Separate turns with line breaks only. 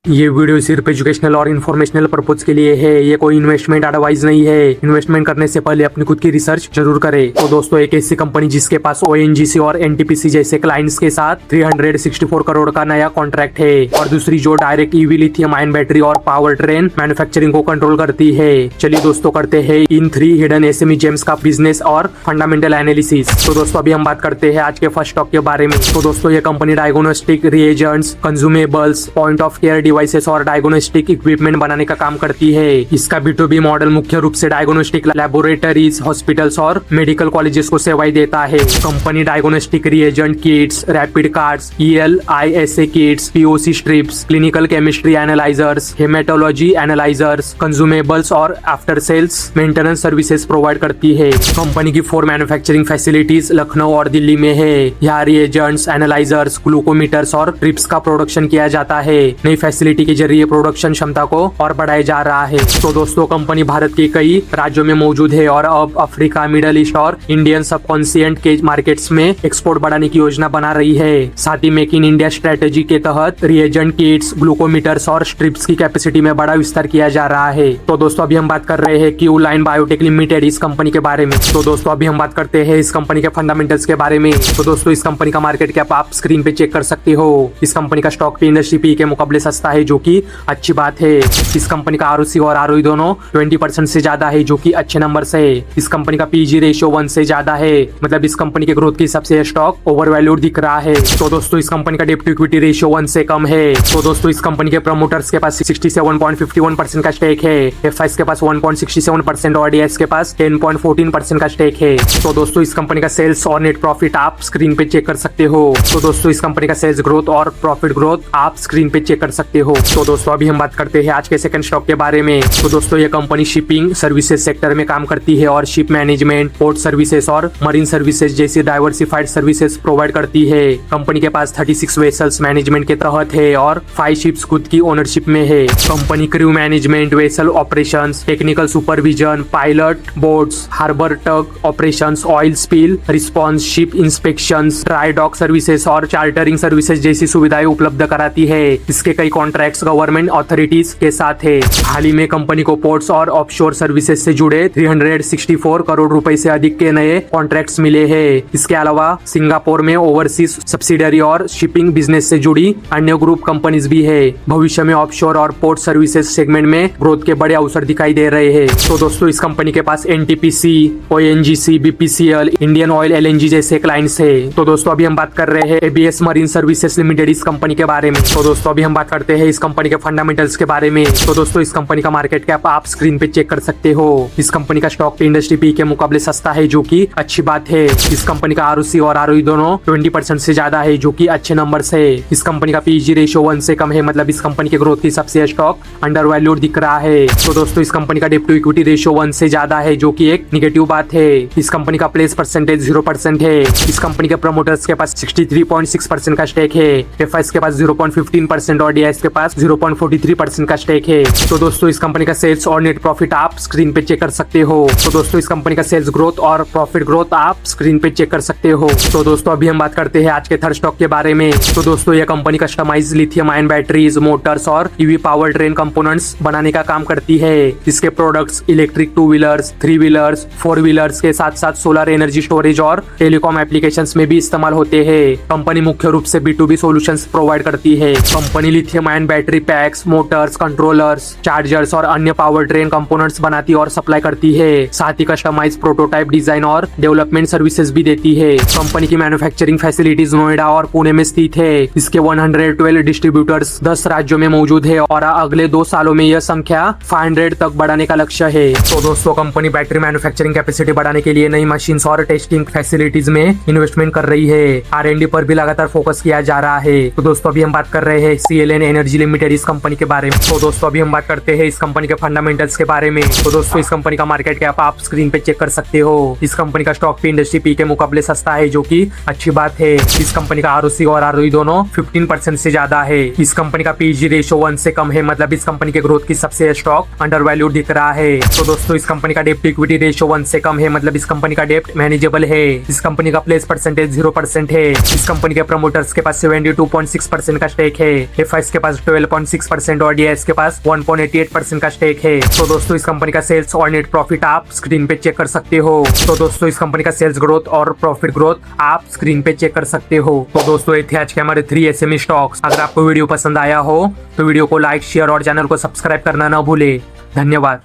ये वीडियो सिर्फ एजुकेशनल और इन्फॉर्मेशनल पर्पज के लिए है। ये कोई इन्वेस्टमेंट एडवाइस नहीं है। इन्वेस्टमेंट करने से पहले अपनी खुद की रिसर्च जरूर करें। तो दोस्तों, एक ऐसी कंपनी जिसके पास ओएनजीसी और एनटीपीसी जैसे क्लाइंट्स के साथ 364 करोड़ का नया कॉन्ट्रैक्ट है, और दूसरी जो direct EV lithium ion battery और पावर ट्रेन मैन्युफैक्चरिंग को कंट्रोल करती है। चलिए दोस्तों, करते हैं इन 3 हिडन एसएमई जेम्स का बिजनेस और फंडामेंटल एनालिसिस। तो दोस्तों, अभी हम बात करते हैं आज के फर्स्ट स्टॉक के बारे में। तो दोस्तों, ये company diagnostic reagents, consumables, point of care devices और डायग्नोस्टिक इक्विपमेंट बनाने का काम करती है। इसका B2B मॉडल मुख्य रूप से डायग्नोस्टिक लैबोरेटरीज, हॉस्पिटल्स और मेडिकल कॉलेजेस को सेवाएं देता है। Company diagnostic reagent kits, rapid cards, ELISA kits, POC strips, clinical chemistry analysers, haematology analysers, consumables और after sales maintenance services provide करती है। कंपनी की 4 मैन्युफैक्चरिंग फैसिलिटीज लखनऊ और दिल्ली में है। यहाँ रिएजेंट्स, एनालाइजर्स, ग्लूकोमीटर्स और ट्रिप्स का प्रोडक्शन किया जाता है। नई फैसिलिटी के जरिए प्रोडक्शन क्षमता को और बढ़ाया जा रहा है। तो दोस्तों, कंपनी भारत के कई राज्यों में मौजूद है और अब अफ्रीका, मिडल ईस्ट और इंडियन सबकॉन्टिनेंट के मार्केट्स में एक्सपोर्ट बढ़ाने की योजना बना रही है। साथ ही मेक इन इंडिया स्ट्रेटेजी के तहत रिएजेंट किट्स, ग्लूकोमीटर्स और स्ट्रिप्स की कैपेसिटी में बड़ा विस्तार किया जा रहा है। तो दोस्तों, अभी हम बात कर रहे हैं क्यू लाइन बायोटेक लिमिटेड इस कंपनी के बारे में। तो दोस्तों, अभी हम बात करते हैं इस कंपनी के फंडामेंटल्स के बारे में। तो दोस्तों, इस कंपनी का मार्केट कैप आप स्क्रीन पे चेक कर सकते हो। इस कंपनी का स्टॉक पे इंडस्ट्री पी के मुकाबले सस्ता है, जो कि अच्छी बात है। इस कंपनी का ROC और ROE दोनों 20% से ज्यादा है, जो कि अच्छे नंबर से है। इस कंपनी का PG रेशियो 1 से ज्यादा है, मतलब इस कंपनी के ग्रोथ के हिसाब से स्टॉक ओवरवैल्यूड दिख रहा है। तो दोस्तों, इस कंपनी का डेट टू इक्विटी रेशियो 1 से कम है। तो दोस्तों, इस कंपनी के प्रमोटर्स के पास 67.51% का स्टेक है। FIs के पास 1.67% और DIs के पास 10.14% का स्टेक है। तो दोस्तों, इस कंपनी का सेल्स और नेट प्रॉफिट आप स्क्रीन पे चेक कर सकते हो। तो दोस्तों, इस कंपनी का सेल्स ग्रोथ और प्रॉफिट ग्रोथ आप स्क्रीन पे चेक कर सकते हो। तो दोस्तों, अभी हम बात करते हैं आज के सेकंड स्टॉक के बारे में। तो दोस्तों, ये कंपनी शिपिंग सर्विसेज सेक्टर में काम करती है और शिप मैनेजमेंट, पोर्ट सर्विसेज और मरीन सर्विसेज जैसी डाइवर्सिफाइड सर्विसेज प्रोवाइड करती है। कंपनी के पास 36 वेसल्स मैनेजमेंट के तहत है और 5 शिप्स खुद की ओनरशिप में है। Company crew management, vessel operations, technical supervision, pilot boats, harbour tug operations, oil spill response, ship inspections, dry dock services और चार्टरिंग सर्विसेज जैसी सुविधाएं उपलब्ध कराती है। इसके कई कॉन्ट्रैक्ट्स गवर्नमेंट अथॉरिटीज के साथ है। हाल ही में कंपनी को पोर्ट्स और ऑफशोर सर्विसेज से जुड़े 364 करोड़ रुपए से अधिक के नए कॉन्ट्रैक्ट्स मिले हैं। इसके अलावा सिंगापुर में ओवरसीज सब्सिडरी और शिपिंग बिजनेस से जुड़ी अन्य ग्रुप कंपनीज भी है। भविष्य में ऑफशोर और पोर्ट सर्विसेज सेगमेंट में ग्रोथ के बड़े अवसर दिखाई दे रहे हैं। तो दोस्तों, इस कंपनी के पास NTPC, ONGC, BPCL, Indian oil, LNG जैसे क्लाइंट्स है। तो दोस्तों, अभी हम बात कर रहे हैं ABS मरीन सर्विसेज लिमिटेड इस कंपनी के बारे में। तो दोस्तों, अभी हम बात करते हैं इस कंपनी के फंडामेंटल्स के बारे में। तो दोस्तों, इस कंपनी का मार्केट कैप आप स्क्रीन पे चेक कर सकते हो। इस कंपनी का स्टॉक पे इंडस्ट्री पी के मुकाबले सस्ता है, जो कि अच्छी बात है। इस कंपनी का ROC और ROE दोनों 20% से ज्यादा है, जो कि अच्छे नंबर से है। इस कंपनी का PG रेशियो 1 से कम है, मतलब इस कंपनी के ग्रोथ के हिसाब से स्टॉक अंडर वैल्यूड दिख रहा है। तो दोस्तों, इस कंपनी का डेट टू इक्विटी रेशियो 1 से ज्यादा है, जो कि एक निगेटिव बात है। इस कंपनी का प्लेस परसेंटेज 0% है। इस कंपनी के प्रमोटर्स के पास 63.6% का स्टेक है। FIs के पास 0.15% और DIs के पास 0.43% का स्टेक है। तो दोस्तों, इस कंपनी का सेल्स और नेट प्रॉफिट आप स्क्रीन पे चेक कर सकते हो। तो दोस्तों, इस कंपनी का सेल्स ग्रोथ और प्रॉफिट ग्रोथ आप स्क्रीन पे चेक कर सकते हो। तो दोस्तों, अभी हम बात करते हैं आज के थर्ड स्टॉक के बारे में। तो दोस्तों, यह company customise lithium ion batteries, motors और EV पावर ट्रेन कंपोनेंट्स बनाने का काम करती है। इसके products electric 2 wheelers, 3 wheelers, 4 wheelers के साथ साथ सोलर एनर्जी स्टोरेज और टेलीकॉम एप्लीकेशंस में भी इस्तेमाल होते हैं। कंपनी मुख्य रूप से B2B सॉल्यूशंस प्रोवाइड करती है। Company lithium ion battery PACS, Motors, controllers, chargers और अन्य पावर ट्रेन कंपोनेंट्स बनाती और सप्लाई करती है। साथ ही कस्टमाइज प्रोटोटाइप डिजाइन और डेवलपमेंट सर्विसेज भी देती है। कंपनी की मैन्युफैक्चरिंग फैसिलिटीज नोएडा और पुणे में स्थित है। इसके 112 डिस्ट्रीब्यूटर्स 10 राज्यों में मौजूद है और अगले 2 सालों में यह संख्या 500 तक बढ़ाने का लक्ष्य है। तो दोस्तों, कंपनी बैटरी मैन्युफैक्चरिंग कैपेसिटी बढ़ाने के लिए नई मशीन और टेस्टिंग फैसिलिटीज में इन्वेस्टमेंट कर रही है। R&D पर भी लगातार फोकस किया जा रहा है। तो दोस्तों, अभी हम बात कर रहे हैं CLN एनर्जी लिमिटेड इस कंपनी के बारे में। तो दोस्तों, अभी हम बात करते हैं इस कंपनी के फंडामेंटल्स के बारे में। तो दोस्तों, इस कंपनी का मार्केट कैप आप स्क्रीन पे चेक कर सकते हो। इस कंपनी का स्टॉक पे इंडस्ट्री पी के मुकाबले सस्ता है, जो कि अच्छी बात है। इस कंपनी का ROC और ROE दोनों 15% से ज्यादा है। इस कंपनी का PG रेशियो 1 से कम है, मतलब इस कंपनी के ग्रोथ की सबसे स्टॉक अंडर वैल्यू दिख रहा है। तो दोस्तों, इस कंपनी का डेट टू इक्विटी रेशियो 1 से कम है, मतलब इस कंपनी का डेट मैनेजेबल है। इस कंपनी का प्लेस परसेंटेज 0% है। इस कंपनी के प्रमोटर्स के पास 72.6% का स्टेक है। FIs के पास पास 12.6% और डीएस के पास 1.88% का स्टेक है। तो दोस्तों इस कंपनी का सेल्स और नेट प्रॉफिट आप स्क्रीन पे चेक कर सकते हो। तो दोस्तों इस कंपनी का सेल्स ग्रोथ और प्रॉफिट ग्रोथ आप स्क्रीन पे चेक कर सकते हो। तो दोस्तों ये थे आज के हमारे 3 एसएमई स्टॉक्स। अगर आपको वीडियो पसंद आया हो तो वीडियो को लाइक, शेयर और चैनल को सब्सक्राइब करना ना भूले। धन्यवाद।